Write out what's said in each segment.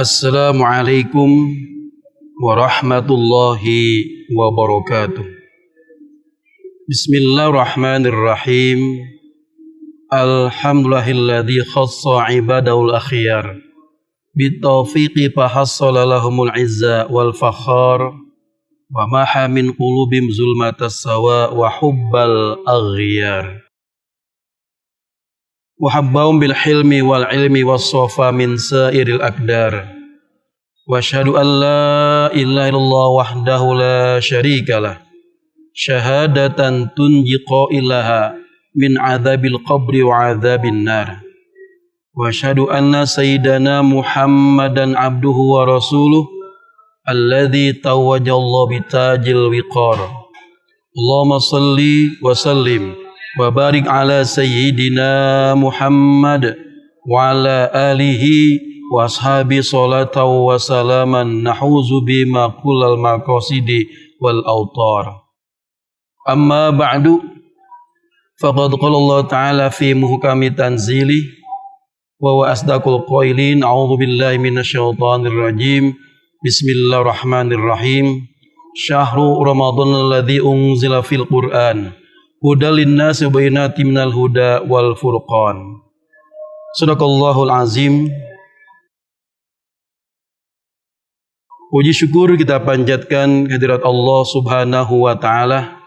Assalamualaikum warahmatullahi wabarakatuh. Bismillahirrahmanirrahim. Alhamdulillahilladzi khassa ibadahul akhyar bitaufiqi fahassala lahumul izza wal fakhar wa maha min qulubim zulmatas sawa wa hubbal aghyar wa habbahum bil hilmi wal ilmi was sofa min sairil akdar wa asyhadu an la ilaha illallah wahdahu la syarikalah syahadatan tunji qailaha min adzabil qabri wa adzabin nar wa asyhadu anna sayyidana Muhammadan abduhu wa rasuluh alladzi tawajjallahu bitajil wiqar. Allahumma salli wa sallim wa barik ala sayyidina Muhammad wa ala alihi wa ashabi salatan wa salaman nahuzu bima kullal maqasidi wal autar. Amma ba'du, faqad qala Allah ta'ala fi muhkami tanzili wa huwa asdaqul qailin. A'udzu billahi minasyaitonir rajim. Bismillahirrahmanirrahim. Syahrul Ramadan alladzi unzila fil Qur'an hudal linnasi wa bayyinatin minal huda wal furqan. Shadaqallahul azim. Puji syukur kita panjatkan kehadirat Allah Subhanahu wa taala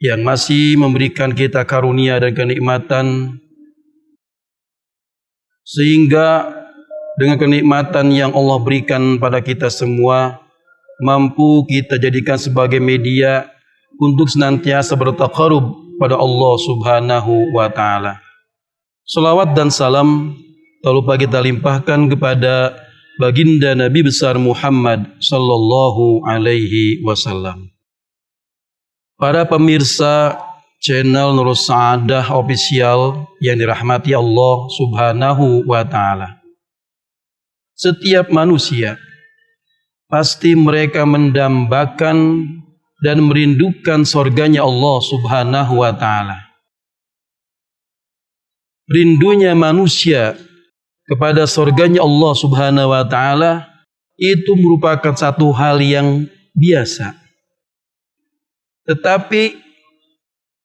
yang masih memberikan kita karunia dan kenikmatan, sehingga dengan kenikmatan yang Allah berikan pada kita semua mampu kita jadikan sebagai media untuk senantiasa bertaqarrub pada Allah Subhanahu wa taala. Salawat dan salam tak lupa kita limpahkan kepada baginda Nabi besar Muhammad sallallahu alaihi wasallam. Para pemirsa channel Nur Sa'adah Official yang dirahmati Allah Subhanahu wa taala. Setiap manusia pasti mereka mendambakan dan merindukan surganya Allah Subhanahu wa taala. Rindunya manusia kepada surganya Allah Subhanahu wa taala itu merupakan satu hal yang biasa. Tetapi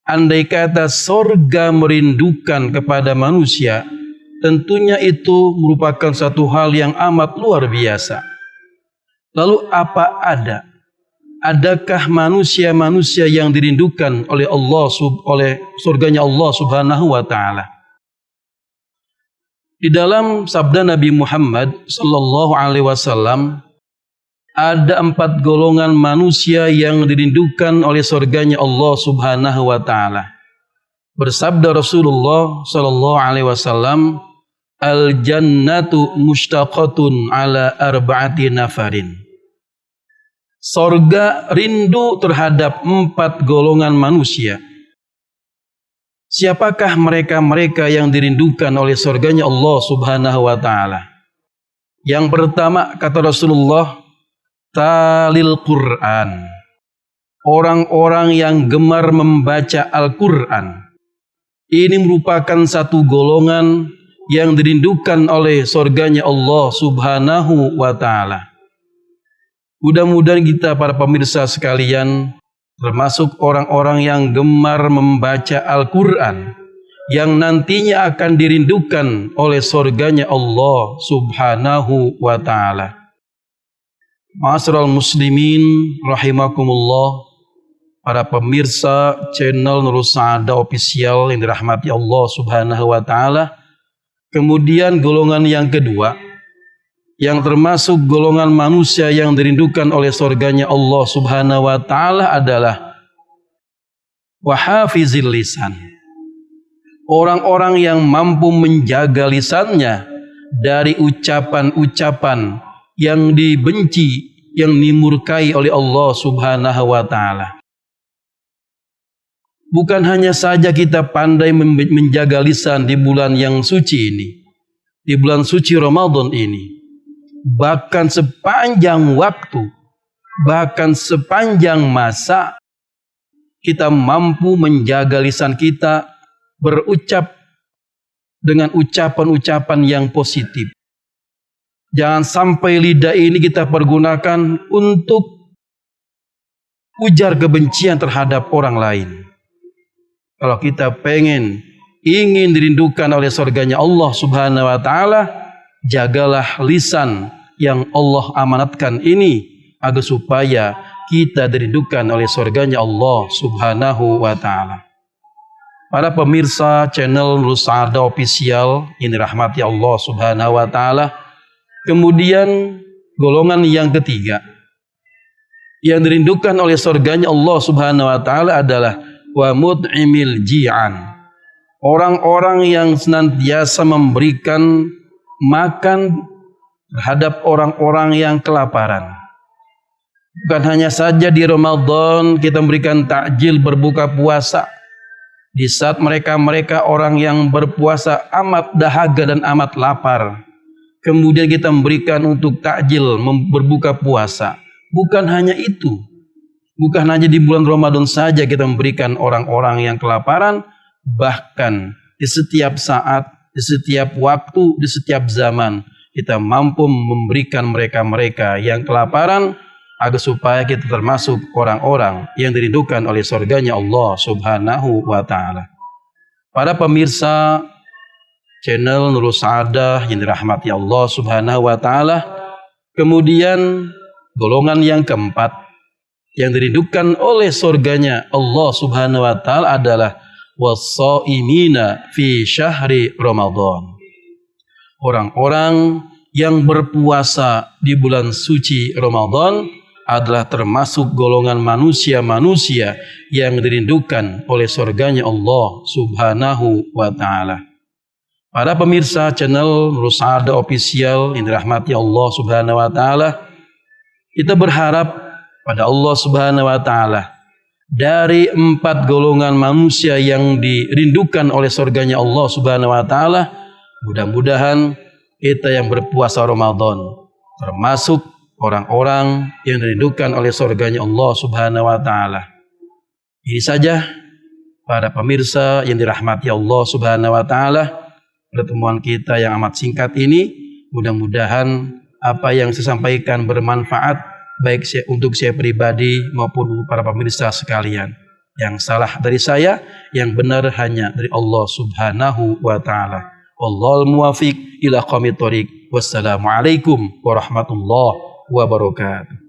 andai kata surga merindukan kepada manusia, tentunya itu merupakan satu hal yang amat luar biasa. Lalu adakah manusia-manusia yang dirindukan oleh Allah oleh surganya Allah Subhanahu wa taala? Di dalam sabda Nabi Muhammad sallallahu alaihi wasallam ada 4 golongan manusia yang dirindukan oleh surganya Allah Subhanahu wa taala. Bersabda Rasulullah sallallahu alaihi wasallam, al jannatu mushtaqatun ala arba'ati nafarin. Surga rindu terhadap 4 golongan manusia. Siapakah mereka-mereka yang dirindukan oleh surganya Allah Subhanahu wa taala? Yang pertama, kata Rasulullah, talil Quran. Orang-orang yang gemar membaca Al-Quran. Ini merupakan satu golongan yang dirindukan oleh surganya Allah Subhanahu wa taala. Mudah-mudahan kita para pemirsa sekalian termasuk orang-orang yang gemar membaca Al-Quran yang nantinya akan dirindukan oleh surganya Allah Subhanahu wa taala. Ma'asyiral muslimin rahimakumullah, para pemirsa channel Nur Sa'adah Official yang dirahmati Allah Subhanahu wa taala. Kemudian golongan yang kedua, yang termasuk golongan manusia yang dirindukan oleh surganya Allah Subhanahu wa taala adalah wahafizil lisan. Orang-orang yang mampu menjaga lisannya dari ucapan-ucapan yang dibenci, yang dimurkai oleh Allah Subhanahu wa taala. Bukan hanya saja kita pandai menjaga lisan di bulan yang suci ini, di bulan suci Ramadan ini, bahkan sepanjang waktu, bahkan sepanjang masa, kita mampu menjaga lisan kita berucap dengan ucapan-ucapan yang positif. Jangan sampai lidah ini kita pergunakan untuk ujar kebencian terhadap orang lain. Kalau kita ingin dirindukan oleh surganya Allah Subhanahu wa taala, jagalah lisan yang Allah amanatkan ini agar supaya kita dirindukan oleh surganya Allah Subhanahu wa taala. Para pemirsa channel Nurul Sa'adah Official yang dirahmati Allah Subhanahu wa taala, kemudian golongan yang ketiga yang dirindukan oleh surganya Allah Subhanahu wa taala adalah wa mut'imil ji'an. Orang-orang yang senantiasa memberikan makan terhadap orang-orang yang kelaparan. Bukan hanya saja di Ramadan kita memberikan takjil berbuka puasa. Di saat mereka orang yang berpuasa amat dahaga dan amat lapar, kemudian kita memberikan untuk takjil berbuka puasa. Bukan hanya itu, bukan hanya di bulan Ramadan saja kita memberikan orang-orang yang kelaparan, bahkan di setiap saat, di setiap waktu, di setiap zaman kita mampu memberikan mereka yang kelaparan agar supaya kita termasuk orang-orang yang dirindukan oleh surganya Allah Subhanahu wa taala. Para pemirsa channel Nurul Sa'adah yang dirahmati Allah Subhanahu wa taala, kemudian golongan yang keempat yang dirindukan oleh surganya Allah Subhanahu wa taala adalah was-shaimina fi syahri Ramadan. Orang-orang yang berpuasa di bulan suci Ramadan adalah termasuk golongan manusia-manusia yang dirindukan oleh surganya Allah Subhanahu wa taala. Para pemirsa channel Nurul Sa'adah Official yang dirahmati Allah Subhanahu wa taala, kita berharap pada Allah Subhanahu wa taala dari 4 golongan manusia yang dirindukan oleh surganya Allah Subhanahu wa taala, mudah-mudahan kita yang berpuasa Ramadan termasuk orang-orang yang dirindukan oleh surganya Allah Subhanahu wa taala. Ini saja para pemirsa yang dirahmati Allah Subhanahu wa taala, pertemuan kita yang amat singkat ini. Mudah-mudahan apa yang saya sampaikan bermanfaat baik untuk saya pribadi maupun para pemirsa sekalian. Yang salah dari saya, yang benar hanya dari Allah Subhanahu wa taala. Wallahul muwafiq ila aqwamit thoriq. Wassalamualaikum warahmatullahi wabarakatuh.